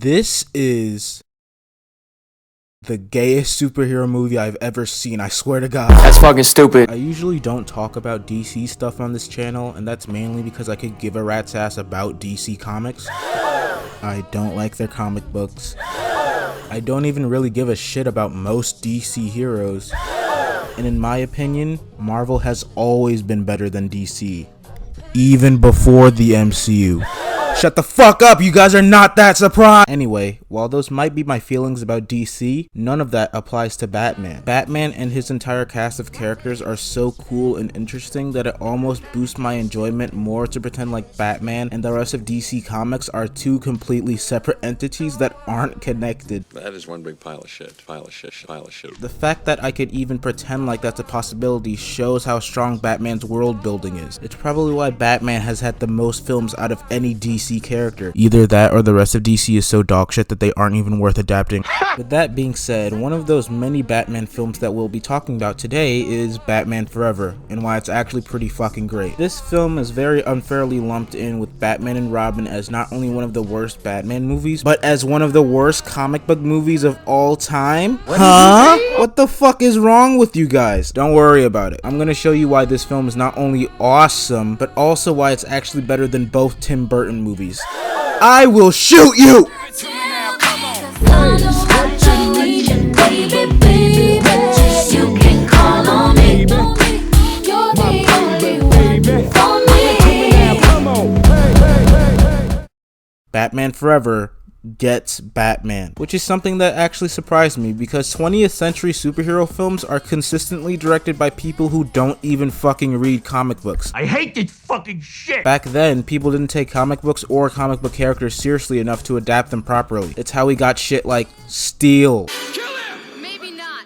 This is the gayest superhero movie I've ever seen, I swear to God. That's fucking stupid. I usually don't talk about DC stuff on this channel, and that's mainly because I could give a rat's ass about DC Comics. I don't like their comic books. I don't even really give a shit about most DC heroes. And in my opinion, Marvel has always been better than DC. Even before the MCU. Shut the fuck up, you guys are not that surprised! Anyway, while those might be my feelings about DC, none of that applies to Batman. Batman and his entire cast of characters are so cool and interesting that it almost boosts my enjoyment more to pretend like Batman and the rest of DC Comics are two completely separate entities that aren't connected. That is one big pile of shit. The fact that I could even pretend like that's a possibility shows how strong Batman's world building is. It's probably why Batman has had the most films out of any DC character. Either that or the rest of DC is so dog shit that they aren't even worth adapting. With that being said, one of those many Batman films that we'll be talking about today is Batman Forever, and why it's actually pretty fucking great. This film is very unfairly lumped in with Batman and Robin as not only one of the worst Batman movies, but as one of the worst comic book movies of all time. Huh? What the fuck is wrong with you guys? Don't worry about it. I'm gonna show you why this film is not only awesome, but also why it's actually better than both Tim Burton movies. I will shoot you! Batman Forever gets Batman, which is something that actually surprised me because 20th century superhero films are consistently directed by people who don't even fucking read comic books. I hate this fucking shit! Back then, people didn't take comic books or comic book characters seriously enough to adapt them properly. It's how we got shit like Steel. Maybe not.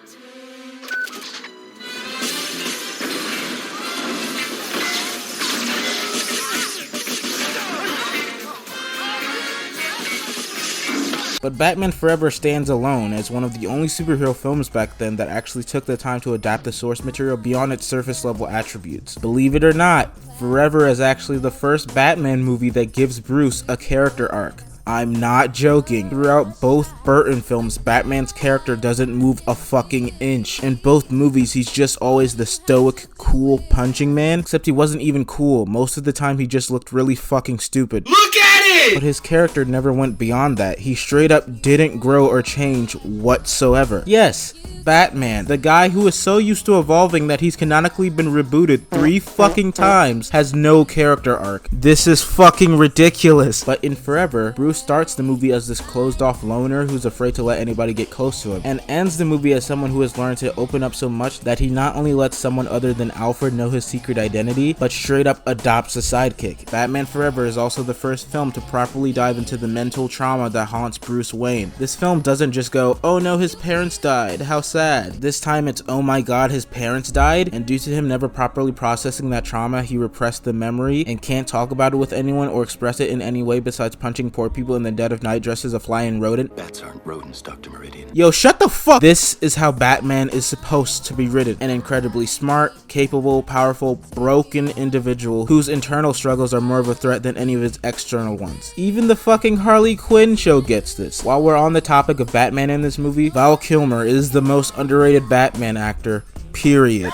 But Batman Forever stands alone as one of the only superhero films back then that actually took the time to adapt the source material beyond its surface level attributes. Believe it or not, Forever is actually the first Batman movie that gives Bruce a character arc. I'm not joking. Throughout both Burton films, Batman's character doesn't move a fucking inch. In both movies, he's just always the stoic, cool punching man, except he wasn't even cool. Most of the time, he just looked really fucking stupid. Look at it! But his character never went beyond that. He straight up didn't grow or change whatsoever. Yes, Batman, the guy who is so used to evolving that he's canonically been rebooted 3 fucking times, has no character arc. This is fucking ridiculous. But in Forever, Bruce starts the movie as this closed off loner who's afraid to let anybody get close to him, and ends the movie as someone who has learned to open up so much that he not only lets someone other than Alfred know his secret identity, but straight up adopts a sidekick. Batman Forever is also the first film to properly dive into the mental trauma that haunts Bruce Wayne. This film doesn't just go, oh no, his parents died, how sad. This time it's, oh my god, his parents died, and due to him never properly processing that trauma, he repressed the memory and can't talk about it with anyone or express it in any way besides punching poor people in the dead of night dressed as a flying rodent. Bats aren't rodents, Dr. Meridian. Yo, shut the fuck! This is how Batman is supposed to be written. An incredibly smart, capable, powerful, broken individual whose internal struggles are more of a threat than any of his external ones. Even the fucking Harley Quinn show gets this. While we're on the topic of Batman in this movie, Val Kilmer is the most underrated Batman actor, period.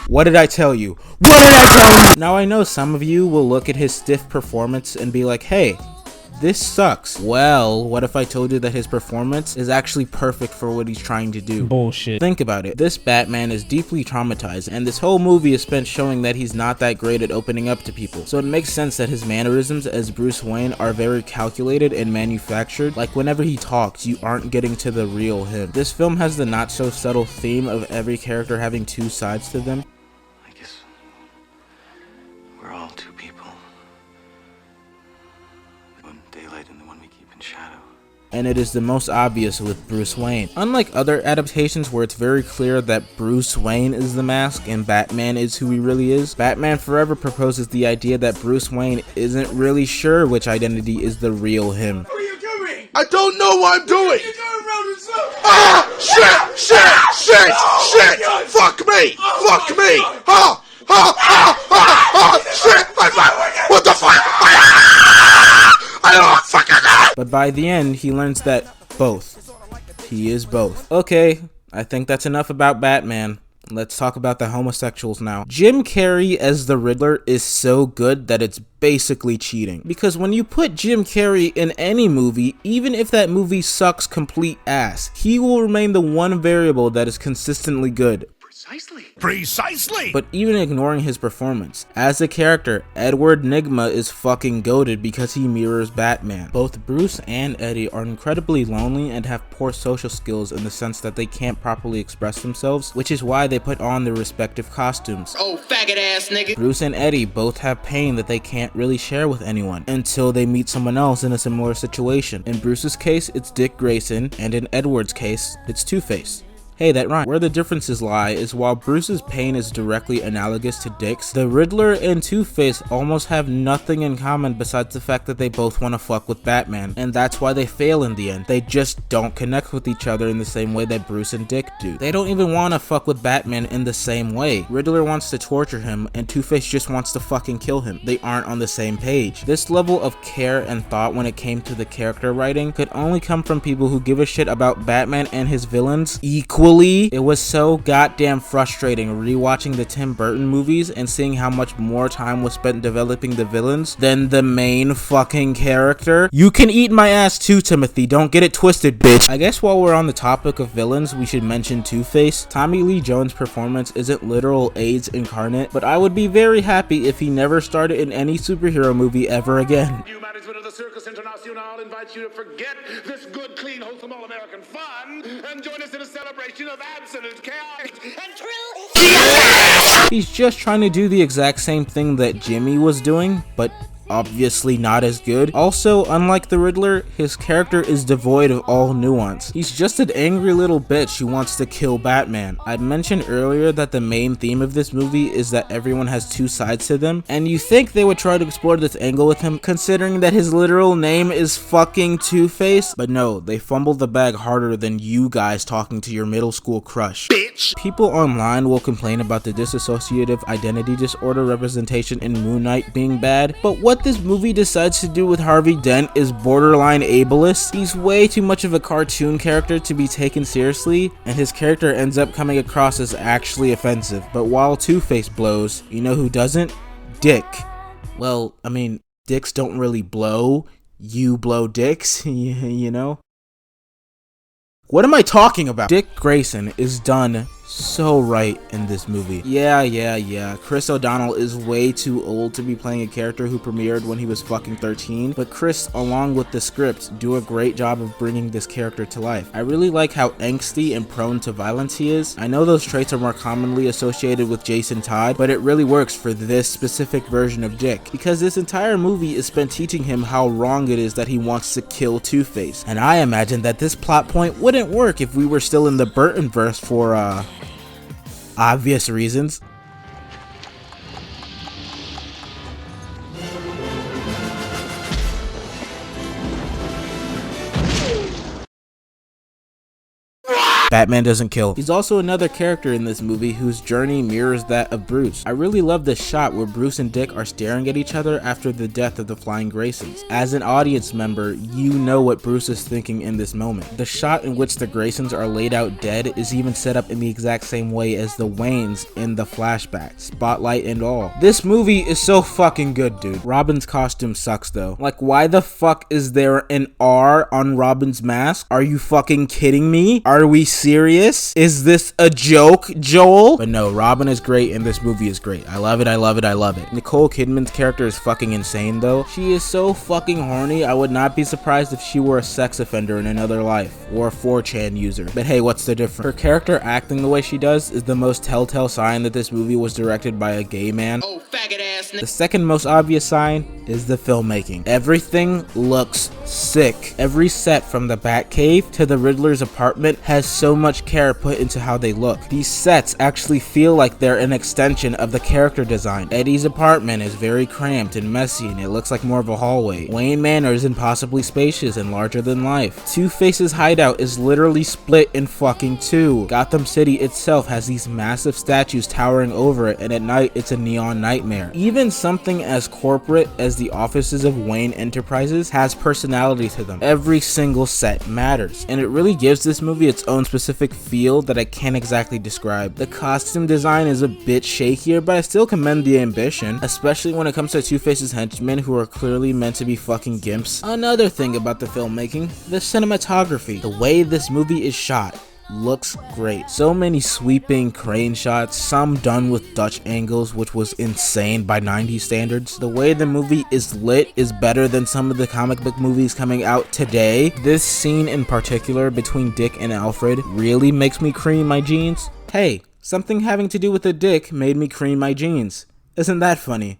What did I tell you? What did I tell you? Now I know some of you will look at his stiff performance and be like, hey, this sucks. Well, what if I told you that his performance is actually perfect for what he's trying to do? Bullshit. Think about it. This Batman is deeply traumatized, and this whole movie is spent showing that he's not that great at opening up to people. So it makes sense that his mannerisms as Bruce Wayne are very calculated and manufactured. Like whenever he talks, you aren't getting to the real him. This film has the not so subtle theme of every character having two sides to them. I guess we're all two people. One daylight and the one we keep in shadow. And it is the most obvious with Bruce Wayne. Unlike other adaptations where it's very clear that Bruce Wayne is the mask and Batman is who he really is, Batman Forever proposes the idea that Bruce Wayne isn't really sure which identity is the real him. What are you doing? I don't know what I'm doing! You're going around in circles! Ah! Shit! Fuck me! Fuck me! Ha! Ha! Ha! Ha! Ha! Shit! What the fuck? I don't fucking know. But by the end, he learns that both. He is both. Okay, I think that's enough about Batman. Let's talk about the homosexuals now. Jim Carrey as the Riddler is so good that it's basically cheating. Because when you put Jim Carrey in any movie, even if that movie sucks complete ass, he will remain the one variable that is consistently good. Precisely. But even ignoring his performance, as a character, Edward Nygma is fucking goated because he mirrors Batman. Both Bruce and Eddie are incredibly lonely and have poor social skills in the sense that they can't properly express themselves, which is why they put on their respective costumes. Oh, faggot ass nigga. Bruce and Eddie both have pain that they can't really share with anyone until they meet someone else in a similar situation. In Bruce's case, it's Dick Grayson, and in Edward's case, it's Two-Face. Hey, that rhyme. Where the differences lie is while Bruce's pain is directly analogous to Dick's, the Riddler and Two-Face almost have nothing in common besides the fact that they both want to fuck with Batman, and that's why they fail in the end. They just don't connect with each other in the same way that Bruce and Dick do. They don't even want to fuck with Batman in the same way. Riddler wants to torture him, and Two-Face just wants to fucking kill him. They aren't on the same page. This level of care and thought when it came to the character writing could only come from people who give a shit about Batman and his villains equally. It was so goddamn frustrating rewatching the Tim Burton movies and seeing how much more time was spent developing the villains than the main fucking character. You can eat my ass too, Timothy. Don't get it twisted, bitch. I guess while we're on the topic of villains, we should mention Two-Face. Tommy Lee Jones' performance isn't literal AIDS incarnate, but I would be very happy if he never started in any superhero movie ever again. Management of the Circus International invites you to forget this good, clean, wholesome, all-American fun and join us in a celebration of absolute chaos and true. He's just trying to do the exact same thing that Jimmy was doing, but obviously not as good. Also, unlike the Riddler, his character is devoid of all nuance. He's just an angry little bitch who wants to kill Batman. I mentioned earlier that the main theme of this movie is that everyone has two sides to them, and you think they would try to explore this angle with him, considering that his literal name is fucking Two-Face? But no, they fumbled the bag harder than you guys talking to your middle school crush. Bitch! People online will complain about the dissociative identity disorder representation in Moon Knight being bad, but what this movie decides to do with Harvey Dent is borderline ableist. He's way too much of a cartoon character to be taken seriously, and his character ends up coming across as actually offensive. But while Two-Face blows, you know who doesn't? Dick. Well, I mean, dicks don't really blow. You blow dicks, you know? What am I talking about? Dick Grayson is done so right in this movie. Yeah. Chris O'Donnell is way too old to be playing a character who premiered when he was fucking 13, but Chris, along with the script, do a great job of bringing this character to life. I really like how angsty and prone to violence he is. I know those traits are more commonly associated with Jason Todd, but it really works for this specific version of Dick, because this entire movie is spent teaching him how wrong it is that he wants to kill Two-Face. And I imagine that this plot point wouldn't work if we were still in the Burton-verse for, obvious reasons. Batman doesn't kill. He's also another character in this movie whose journey mirrors that of Bruce. I really love this shot where Bruce and Dick are staring at each other after the death of the Flying Graysons. As an audience member, you know what Bruce is thinking in this moment. The shot in which the Graysons are laid out dead is even set up in the exact same way as the Waynes in the flashback, spotlight and all. This movie is so fucking good, dude. Robin's costume sucks though. Like, why the fuck is there an R on Robin's mask? Are you fucking kidding me? Are we serious? Is this a joke, Joel? But no, Robin is great and this movie is great. I love it. Nicole Kidman's character is fucking insane though. She is so fucking horny, I would not be surprised if she were a sex offender in another life, or a 4chan user. But hey, what's the difference? Her character acting the way she does is the most telltale sign that this movie was directed by a gay man. Oh, faggot ass nigga. The second most obvious sign is the filmmaking. Everything looks sick. Every set from the Batcave to the Riddler's apartment has so so much care put into how they look. These sets actually feel like they're an extension of the character design. Eddie's apartment is very cramped and messy and it looks like more of a hallway. Wayne Manor is impossibly spacious and larger than life. Two-Face's hideout is literally split in fucking two. Gotham City itself has these massive statues towering over it, and at night it's a neon nightmare. Even something as corporate as the offices of Wayne Enterprises has personality to them. Every single set matters, and it really gives this movie its own specific feel that I can't exactly describe. The costume design is a bit shakier, but I still commend the ambition, especially when it comes to Two-Face's henchmen who are clearly meant to be fucking gimps. Another thing about the filmmaking, the cinematography. The way this movie is shot looks great. So many sweeping crane shots, some done with Dutch angles, which was insane by 90s standards. The way the movie is lit is better than some of the comic book movies coming out today. This scene in particular between Dick and Alfred really makes me cream my jeans. Hey, something having to do with a dick made me cream my jeans. Isn't that funny?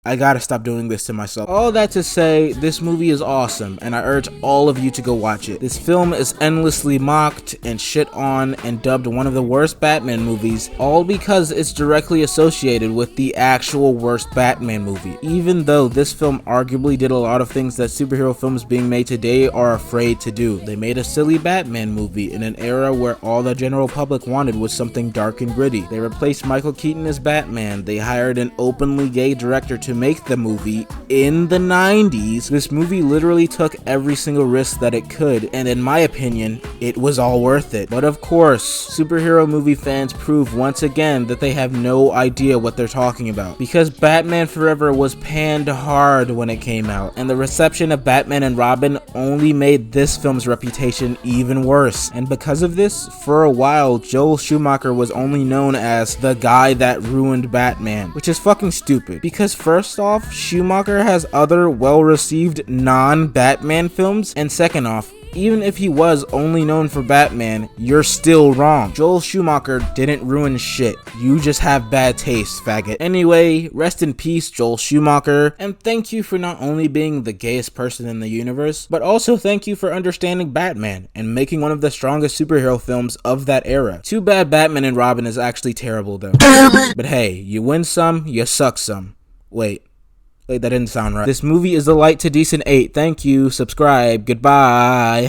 I gotta stop doing this to myself. All that to say, this movie is awesome, and I urge all of you to go watch it. This film is endlessly mocked and shit on and dubbed one of the worst Batman movies, all because it's directly associated with the actual worst Batman movie. Even though this film arguably did a lot of things that superhero films being made today are afraid to do. They made a silly Batman movie in an era where all the general public wanted was something dark and gritty. They replaced Michael Keaton as Batman. They hired an openly gay director to make the movie in the 90s. This movie literally took every single risk that it could, and in my opinion, it was all worth it. But of course, superhero movie fans prove once again that they have no idea what they're talking about, because Batman Forever was panned hard when it came out, and the reception of Batman and Robin only made this film's reputation even worse. And because of this, for a while, Joel Schumacher was only known as the guy that ruined Batman, which is fucking stupid, because first off, Schumacher has other well-received non-Batman films, and second off, even if he was only known for Batman, you're still wrong. Joel Schumacher didn't ruin shit. You just have bad taste, faggot. Anyway, rest in peace, Joel Schumacher, and thank you for not only being the gayest person in the universe, but also thank you for understanding Batman and making one of the strongest superhero films of that era. Too bad Batman and Robin is actually terrible though. But hey, you win some, you suck some. Wait, that didn't sound right. This movie is a light to decent 8. Thank you. Subscribe. Goodbye.